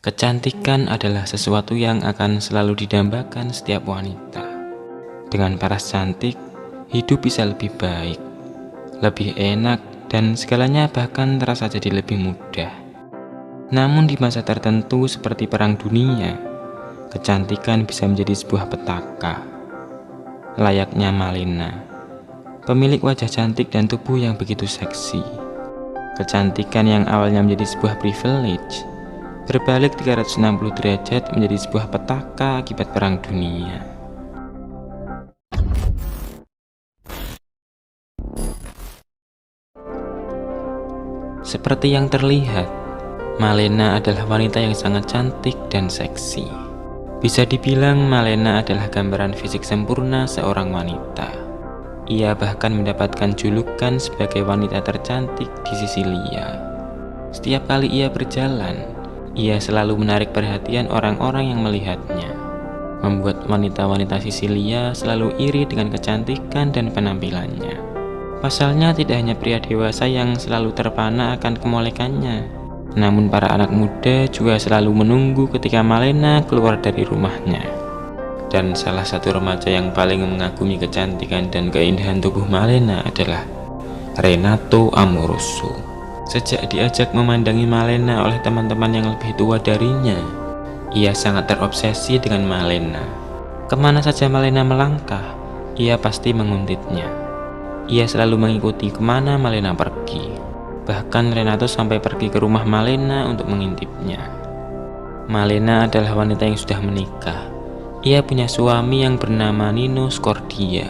Kecantikan adalah sesuatu yang akan selalu didambakan setiap wanita. Dengan paras cantik, hidup bisa lebih baik, lebih enak, dan segalanya bahkan terasa jadi lebih mudah. Namun di masa tertentu seperti perang dunia, kecantikan bisa menjadi sebuah petaka. Layaknya Malena, pemilik wajah cantik dan tubuh yang begitu seksi. Kecantikan yang awalnya menjadi sebuah privilege, berbalik 360 derajat menjadi sebuah petaka akibat perang dunia. Seperti yang terlihat, Malena adalah wanita yang sangat cantik dan seksi. Bisa dibilang Malena adalah gambaran fisik sempurna seorang wanita. Ia bahkan mendapatkan julukan sebagai wanita tercantik di Sisilia. Setiap kali ia berjalan, ia selalu menarik perhatian orang-orang yang melihatnya, membuat wanita-wanita Sisilia selalu iri dengan kecantikan dan penampilannya. Pasalnya tidak hanya pria dewasa yang selalu terpana akan kemolekannya, namun para anak muda juga selalu menunggu ketika Malena keluar dari rumahnya. Dan salah satu remaja yang paling mengagumi kecantikan dan keindahan tubuh Malena adalah Renato Amoroso. Sejak diajak memandangi Malena oleh teman-teman yang lebih tua darinya, ia sangat terobsesi dengan Malena. Kemana saja Malena melangkah, ia pasti menguntitnya. Ia selalu mengikuti kemana Malena pergi. Bahkan Renato sampai pergi ke rumah Malena untuk mengintipnya. Malena adalah wanita yang sudah menikah. Ia punya suami yang bernama Nino Scordia,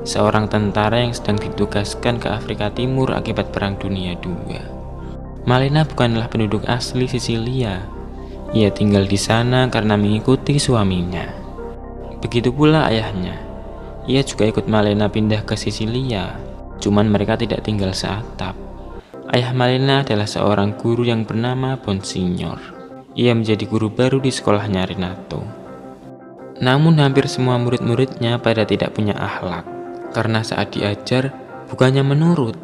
seorang tentara yang sedang ditugaskan ke Afrika Timur akibat Perang Dunia II. Malena bukanlah penduduk asli Sisilia. Ia tinggal di sana karena mengikuti suaminya. Begitu pula ayahnya. Ia juga ikut Malena pindah ke Sisilia, cuman mereka tidak tinggal seatap. Ayah Malena adalah seorang guru yang bernama Bonsignor. Ia menjadi guru baru di sekolahnya Renato. Namun hampir semua murid-muridnya pada tidak punya akhlak, karena saat diajar bukannya menurut,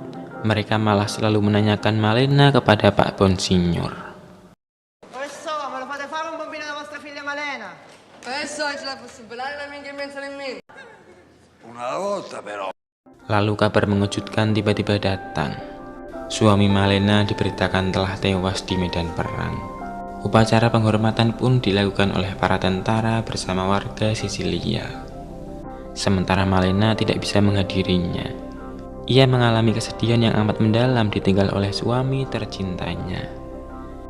mereka malah selalu menanyakan Malena kepada Pak Bonsignor. Professore, me lo fate fare un bambino della vostra figlia Malena? Professore, ce la posso pelare la minchia in mezzo nemmeno. Una volta però. Lalu kabar mengejutkan tiba-tiba datang. Suami Malena diberitakan telah tewas di medan perang. Upacara penghormatan pun dilakukan oleh para tentara bersama warga Sisilia. Sementara Malena tidak bisa menghadirinya. Ia mengalami kesedihan yang amat mendalam ditinggal oleh suami tercintanya.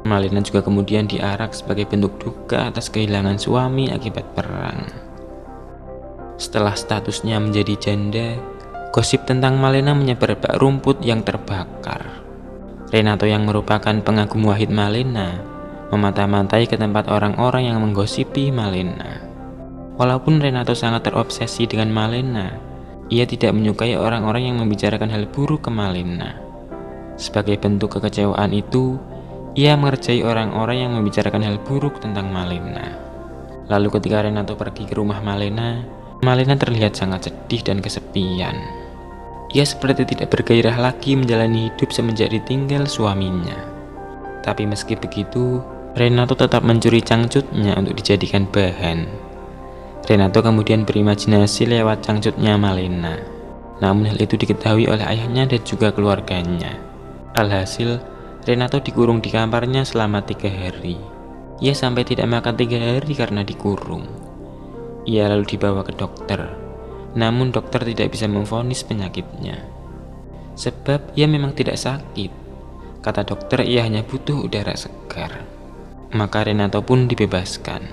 Malena juga kemudian diarak sebagai bentuk duka atas kehilangan suami akibat perang. Setelah statusnya menjadi janda, gosip tentang Malena menyebar bak rumput yang terbakar. Renato yang merupakan pengagum wahid Malena memata-matai ke tempat orang-orang yang menggosipi Malena. Walaupun Renato sangat terobsesi dengan Malena, ia tidak menyukai orang-orang yang membicarakan hal buruk ke Malena. Sebagai bentuk kekecewaan itu, ia mengerjai orang-orang yang membicarakan hal buruk tentang Malena. Lalu ketika Renato pergi ke rumah Malena, Malena terlihat sangat sedih dan kesepian. Ia seperti tidak bergairah lagi menjalani hidup semenjak ditinggal suaminya. Tapi meski begitu, Renato tetap mencuri cangcutnya untuk dijadikan bahan. Renato kemudian berimajinasi lewat cangcutnya Malena. Namun hal itu diketahui oleh ayahnya dan juga keluarganya. Alhasil, Renato dikurung di kamarnya selama 3 hari. Ia sampai tidak makan 3 hari karena dikurung. Ia lalu dibawa ke dokter. Namun dokter tidak bisa memvonis penyakitnya. Sebab ia memang tidak sakit. Kata dokter ia hanya butuh udara segar. Maka Renato pun dibebaskan.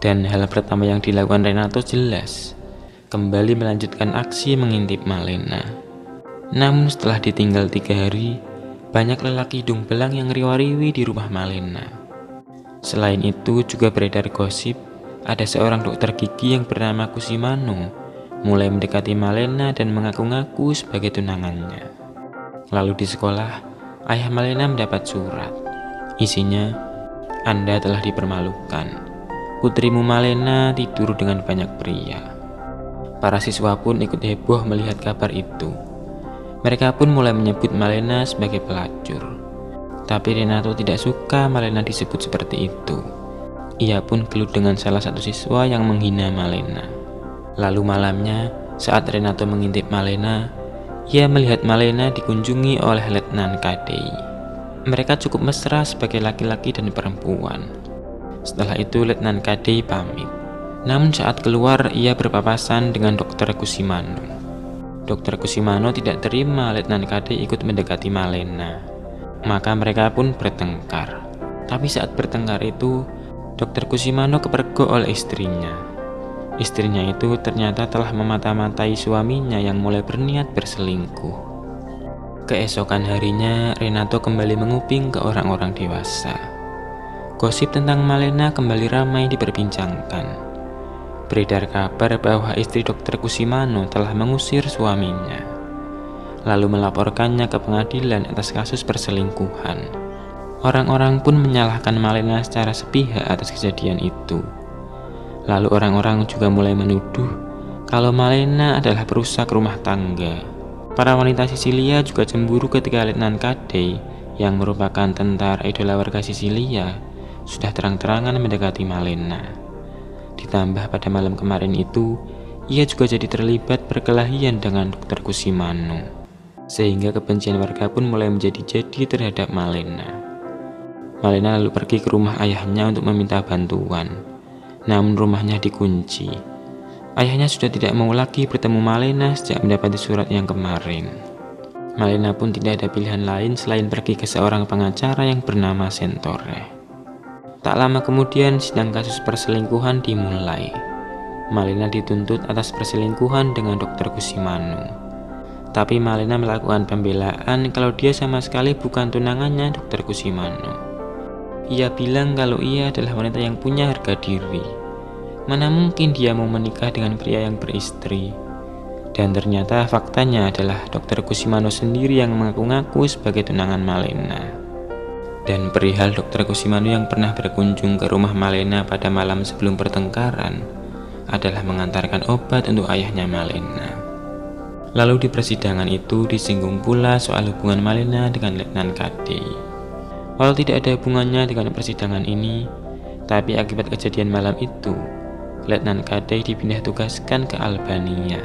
Dan hal pertama yang dilakukan Renato jelas, kembali melanjutkan aksi mengintip Malena. Namun setelah ditinggal 3 hari, banyak lelaki hidung belang yang riwa-riwi di rumah Malena. Selain itu juga beredar gosip, ada seorang dokter gigi yang bernama Cusimano mulai mendekati Malena dan mengaku-ngaku sebagai tunangannya. Lalu di sekolah, ayah Malena mendapat surat. Isinya, "Anda telah dipermalukan. Putrimu Malena tidur dengan banyak pria." Para siswa pun ikut heboh melihat kabar itu. Mereka pun mulai menyebut Malena sebagai pelacur. Tapi Renato tidak suka Malena disebut seperti itu. Ia pun gelut dengan salah satu siswa yang menghina Malena. Lalu malamnya, saat Renato mengintip Malena, ia melihat Malena dikunjungi oleh Letnan Kadei. Mereka cukup mesra sebagai laki-laki dan perempuan. Setelah itu Letnan Kadei pamit. Namun saat keluar, ia berpapasan dengan Dr. Kushimano. Dr. Kushimano tidak terima Letnan Kadei ikut mendekati Malena. Maka mereka pun bertengkar. Tapi saat bertengkar itu, Dr. Kushimano kepergok oleh istrinya. Istrinya itu ternyata telah memata-matai suaminya yang mulai berniat berselingkuh. Keesokan harinya, Renato kembali menguping ke orang-orang dewasa. Gosip tentang Malena kembali ramai diperbincangkan. Beredar kabar bahwa istri Dr. Kushimano telah mengusir suaminya, lalu melaporkannya ke pengadilan atas kasus perselingkuhan. Orang-orang pun menyalahkan Malena secara sepihak atas kejadian itu. Lalu orang-orang juga mulai menuduh kalau Malena adalah perusak rumah tangga. Para wanita Sisilia juga cemburu ketika Letnan Kadei, yang merupakan tentara idola warga Sisilia, sudah terang-terangan mendekati Malena. Ditambah pada malam kemarin itu, ia juga jadi terlibat perkelahian dengan Dr. Kushimano. Sehingga kebencian warga pun mulai menjadi-jadi terhadap Malena. Malena lalu pergi ke rumah ayahnya untuk meminta bantuan. Namun rumahnya dikunci. Ayahnya sudah tidak mau lagi bertemu Malena sejak mendapati surat yang kemarin. Malena pun tidak ada pilihan lain selain pergi ke seorang pengacara yang bernama Sentore. Tak lama kemudian sidang kasus perselingkuhan dimulai. Malena dituntut atas perselingkuhan dengan Dr. Kushimano. Tapi Malena melakukan pembelaan kalau dia sama sekali bukan tunangannya Dr. Kushimano. Ia bilang kalau ia adalah wanita yang punya harga diri. Mana mungkin dia mau menikah dengan pria yang beristri. Dan ternyata faktanya adalah Dr. Kushimano sendiri yang mengaku-ngaku sebagai tunangan Malena. Dan perihal Dr. Kushimano yang pernah berkunjung ke rumah Malena pada malam sebelum pertengkaran adalah mengantarkan obat untuk ayahnya Malena. Lalu di persidangan itu disinggung pula soal hubungan Malena dengan Letnan Kadei. Walau tidak ada hubungannya dengan persidangan ini, tapi akibat kejadian malam itu, Letnan Kadei dipindah tugaskan ke Albania.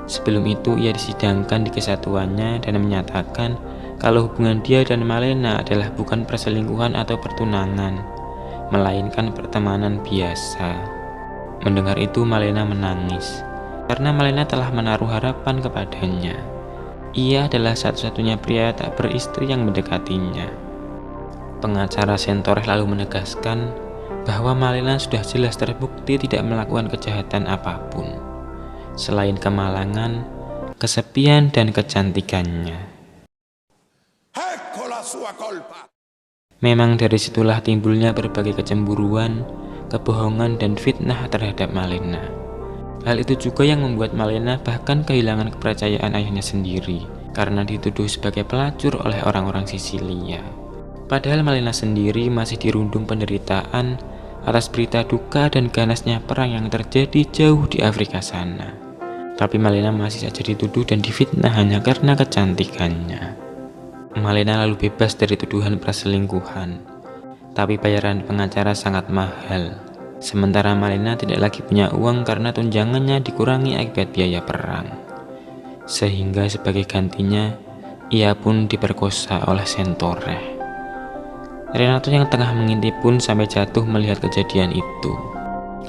Sebelum itu ia disidangkan di kesatuannya dan menyatakan kalau hubungan dia dan Malena adalah bukan perselingkuhan atau pertunangan, melainkan pertemanan biasa. Mendengar itu Malena menangis. Karena Malena telah menaruh harapan kepadanya. Ia adalah satu-satunya pria tak beristri yang mendekatinya. Pengacara Sentore lalu menegaskan bahwa Malena sudah jelas terbukti tidak melakukan kejahatan apapun, selain kemalangan, kesepian, dan kecantikannya. Memang dari situlah timbulnya berbagai kecemburuan, kebohongan, dan fitnah terhadap Malena. Hal itu juga yang membuat Malena bahkan kehilangan kepercayaan ayahnya sendiri karena dituduh sebagai pelacur oleh orang-orang Sisilia. Padahal Malena sendiri masih dirundung penderitaan atas berita duka dan ganasnya perang yang terjadi jauh di Afrika sana. Tapi Malena masih saja dituduh dan difitnah hanya karena kecantikannya. Malena lalu bebas dari tuduhan perselingkuhan. Tapi bayaran pengacara sangat mahal. Sementara Malena tidak lagi punya uang karena tunjangannya dikurangi akibat biaya perang. Sehingga sebagai gantinya, ia pun diperkosa oleh Sentore. Renato yang tengah mengintip pun sampai jatuh melihat kejadian itu.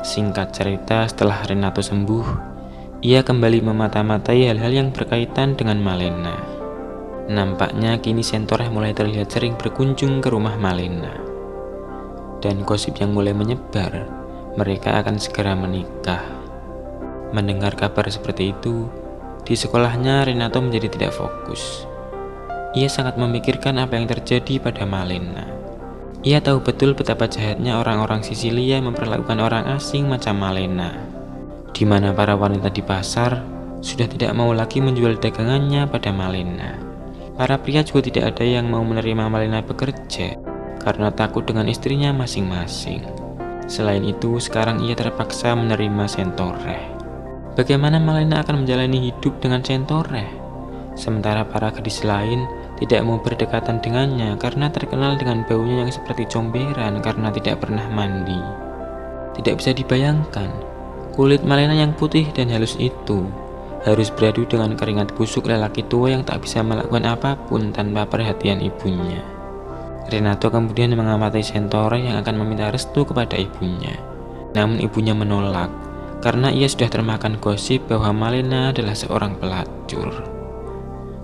Singkat cerita, setelah Renato sembuh, ia kembali memata-matai hal-hal yang berkaitan dengan Malena. Nampaknya kini Sentore mulai terlihat sering berkunjung ke rumah Malena. Dan gosip yang mulai menyebar, mereka akan segera menikah. Mendengar kabar seperti itu, di sekolahnya Renato menjadi tidak fokus. Ia sangat memikirkan apa yang terjadi pada Malena. Ia tahu betul betapa jahatnya orang-orang Sisilia memperlakukan orang asing macam Malena, di mana para wanita di pasar sudah tidak mau lagi menjual dagangannya pada Malena. Para pria juga tidak ada yang mau menerima Malena bekerja karena takut dengan istrinya masing-masing. Selain itu, sekarang ia terpaksa menerima Sentore. Bagaimana Malena akan menjalani hidup dengan Sentore? Sementara para gadis lain tidak mau berdekatan dengannya karena terkenal dengan baunya yang seperti comberan karena tidak pernah mandi. Tidak bisa dibayangkan, kulit Malena yang putih dan halus itu harus beradu dengan keringat busuk lelaki tua yang tak bisa melakukan apapun tanpa perhatian ibunya. Renato kemudian mengamati Centaure yang akan meminta restu kepada ibunya. Namun ibunya menolak karena ia sudah termakan gosip bahwa Malena adalah seorang pelacur.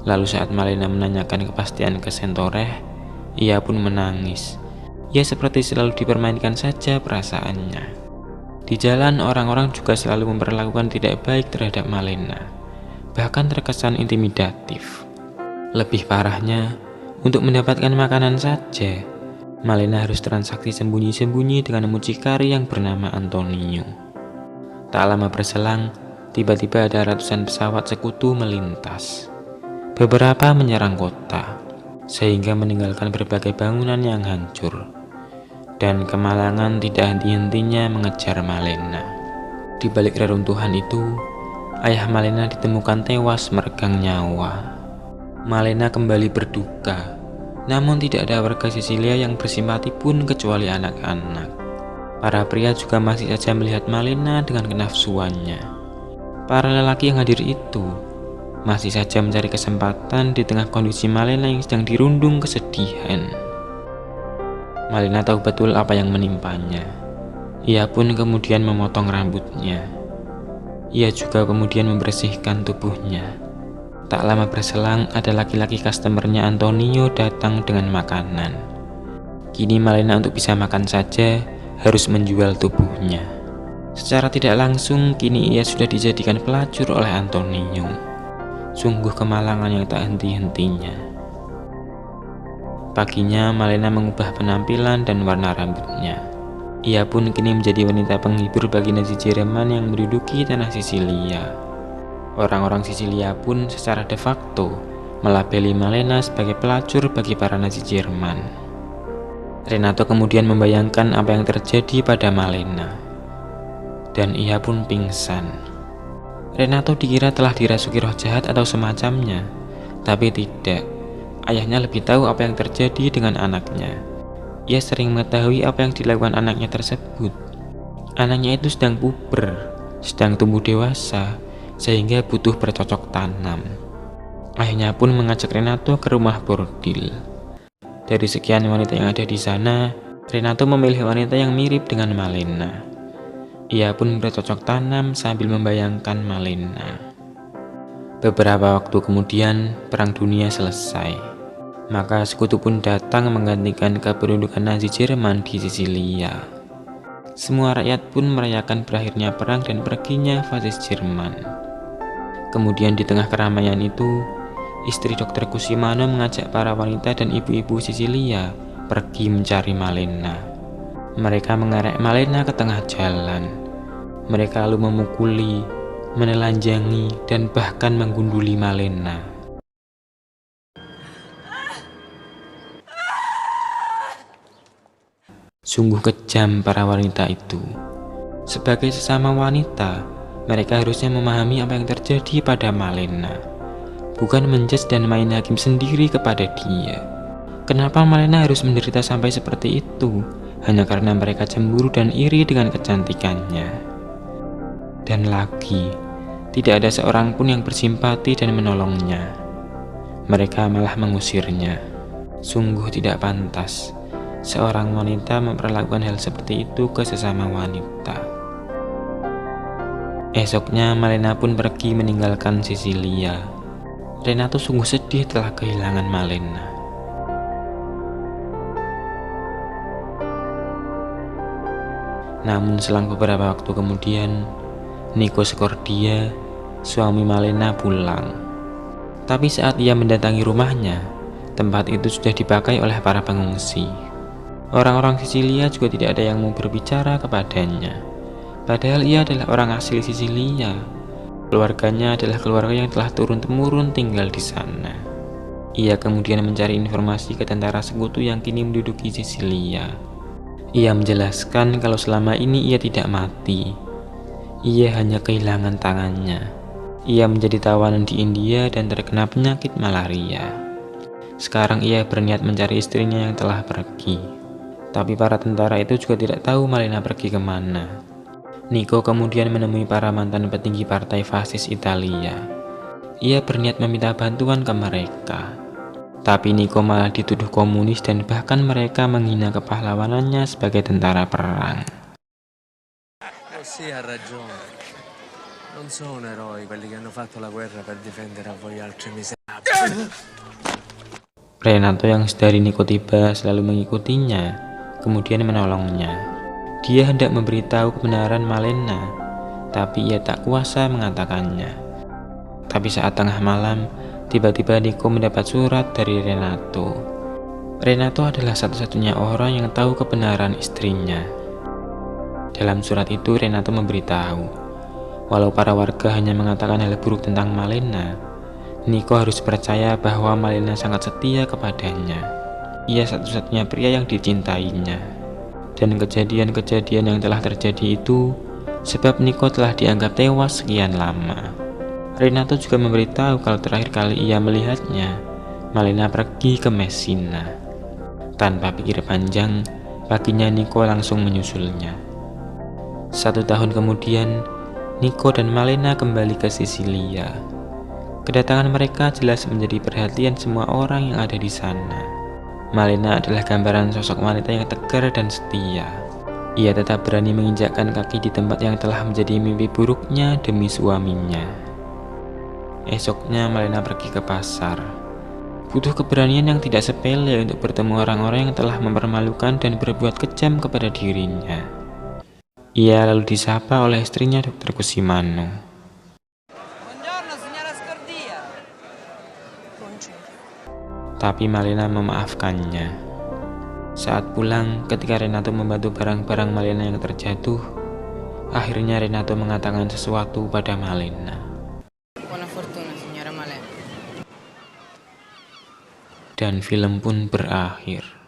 Lalu saat Malena menanyakan kepastian ke Centaure, ia pun menangis. Ia seperti selalu dipermainkan saja perasaannya. Di jalan, orang-orang juga selalu memperlakukan tidak baik terhadap Malena, bahkan terkesan intimidatif. Lebih parahnya, untuk mendapatkan makanan saja, Malena harus transaksi sembunyi-sembunyi dengan mucikari yang bernama Antonio. Tak lama berselang, tiba-tiba ada ratusan pesawat sekutu melintas. Beberapa menyerang kota, sehingga meninggalkan berbagai bangunan yang hancur. Dan kemalangan tidak henti-hentinya mengejar Malena. Di balik reruntuhan itu, ayah Malena ditemukan tewas meregang nyawa. Malena kembali berduka, namun tidak ada warga Sisilia yang bersimpati pun kecuali anak-anak. Para pria juga masih saja melihat Malena dengan kenafsuannya. Para lelaki yang hadir itu masih saja mencari kesempatan di tengah kondisi Malena yang sedang dirundung kesedihan. Malena tahu betul apa yang menimpanya. Ia pun kemudian memotong rambutnya. Ia juga kemudian membersihkan tubuhnya. Tak lama berselang, ada laki-laki customernya Antonio datang dengan makanan. Kini Malena untuk bisa makan saja harus menjual tubuhnya. Secara tidak langsung, kini ia sudah dijadikan pelacur oleh Antonio. Sungguh kemalangan yang tak henti-hentinya. Paginya, Malena mengubah penampilan dan warna rambutnya. Ia pun kini menjadi wanita penghibur bagi Nazi Jerman yang menduduki tanah Sisilia. Orang-orang Sisilia pun secara de facto melabeli Malena sebagai pelacur bagi para Nazi Jerman. Renato kemudian membayangkan apa yang terjadi pada Malena, dan ia pun pingsan. Renato dikira telah dirasuki roh jahat atau semacamnya, tapi tidak. Ayahnya lebih tahu apa yang terjadi dengan anaknya. Ia sering mengetahui apa yang dilakukan anaknya tersebut. Anaknya itu sedang puber, sedang tumbuh dewasa, sehingga butuh bercocok tanam. Ayahnya pun mengajak Renato ke rumah bordil. Dari sekian wanita yang ada di sana, Renato memilih wanita yang mirip dengan Malena. Ia pun bercocok tanam sambil membayangkan Malena. Beberapa waktu kemudian, Perang Dunia selesai. Maka sekutu pun datang menggantikan kependudukan Nazi Jerman di Sisilia. Semua rakyat pun merayakan berakhirnya perang dan perginya fasis Jerman. Kemudian di tengah keramaian itu, istri Dr. Cusimano mengajak para wanita dan ibu-ibu Sisilia pergi mencari Malena. Mereka mengerek Malena ke tengah jalan. Mereka lalu memukuli, menelanjangi, dan bahkan menggunduli Malena. Sungguh kejam para wanita itu. Sebagai sesama wanita, mereka harusnya memahami apa yang terjadi pada Malena, bukan menjudge dan main hakim sendiri kepada dia. Kenapa Malena harus menderita sampai seperti itu hanya karena mereka cemburu dan iri dengan kecantikannya? Dan lagi, tidak ada seorang pun yang bersimpati dan menolongnya. Mereka malah mengusirnya. Sungguh tidak pantas seorang wanita memperlakukan hal seperti itu ke sesama wanita. Esoknya Malena pun pergi meninggalkan Sisilia. Renato sungguh sedih telah kehilangan Malena. Namun selang beberapa waktu kemudian, Nico Scordia, suami Malena, pulang. Tapi saat ia mendatangi rumahnya, tempat itu sudah dipakai oleh para pengungsi. Orang-orang Sisilia juga tidak ada yang mau berbicara kepadanya. Padahal ia adalah orang asli Sisilia. Keluarganya adalah keluarga yang telah turun-temurun tinggal di sana. Ia kemudian mencari informasi ke tentara sekutu yang kini menduduki Sisilia. Ia menjelaskan kalau selama ini ia tidak mati. Ia hanya kehilangan tangannya. Ia menjadi tawanan di India dan terkena penyakit malaria. Sekarang ia berniat mencari istrinya yang telah pergi. Tapi para tentara itu juga tidak tahu Malena pergi kemana. Nico kemudian menemui para mantan petinggi partai fasis Italia. Ia berniat meminta bantuan ke mereka. Tapi Nico malah dituduh komunis dan bahkan mereka menghina kepahlawanannya sebagai tentara perang. Sì, ha ragione. Non sono eroi quelli che hanno fatto la guerra per difendere a voi altri miserabili. Renato yang sedari Nico tiba selalu mengikutinya, kemudian menolongnya. Dia hendak memberitahu kebenaran Malena, tapi ia tak kuasa mengatakannya. Tapi saat tengah malam, tiba-tiba Nico mendapat surat dari Renato. Renato adalah satu-satunya orang yang tahu kebenaran istrinya. Dalam surat itu Renato memberitahu, walau para warga hanya mengatakan hal buruk tentang Malena, Nico harus percaya bahwa Malena sangat setia kepadanya. Ia satu-satunya pria yang dicintainya. Dan kejadian-kejadian yang telah terjadi itu sebab Nico telah dianggap tewas sekian lama. Renato juga memberitahu kalau terakhir kali ia melihatnya, Malena pergi ke Messina. Tanpa pikir panjang, paginya Nico langsung menyusulnya. 1 tahun kemudian, Nico dan Malena kembali ke Sisilia. Kedatangan mereka jelas menjadi perhatian semua orang yang ada di sana. Malena adalah gambaran sosok wanita yang tegar dan setia. Ia tetap berani menginjakkan kaki di tempat yang telah menjadi mimpi buruknya demi suaminya. Esoknya Malena pergi ke pasar. Butuh keberanian yang tidak sepele untuk bertemu orang-orang yang telah mempermalukan dan berbuat kejam kepada dirinya. Ia lalu disapa oleh istrinya Dr. Cusimano. Buongiorno, signora Scordia. Tapi Malena memaafkannya. Saat pulang, ketika Renato membantu barang-barang Malena yang terjatuh, akhirnya Renato mengatakan sesuatu pada Malena. Buona fortuna, signora Malena. Dan film pun berakhir.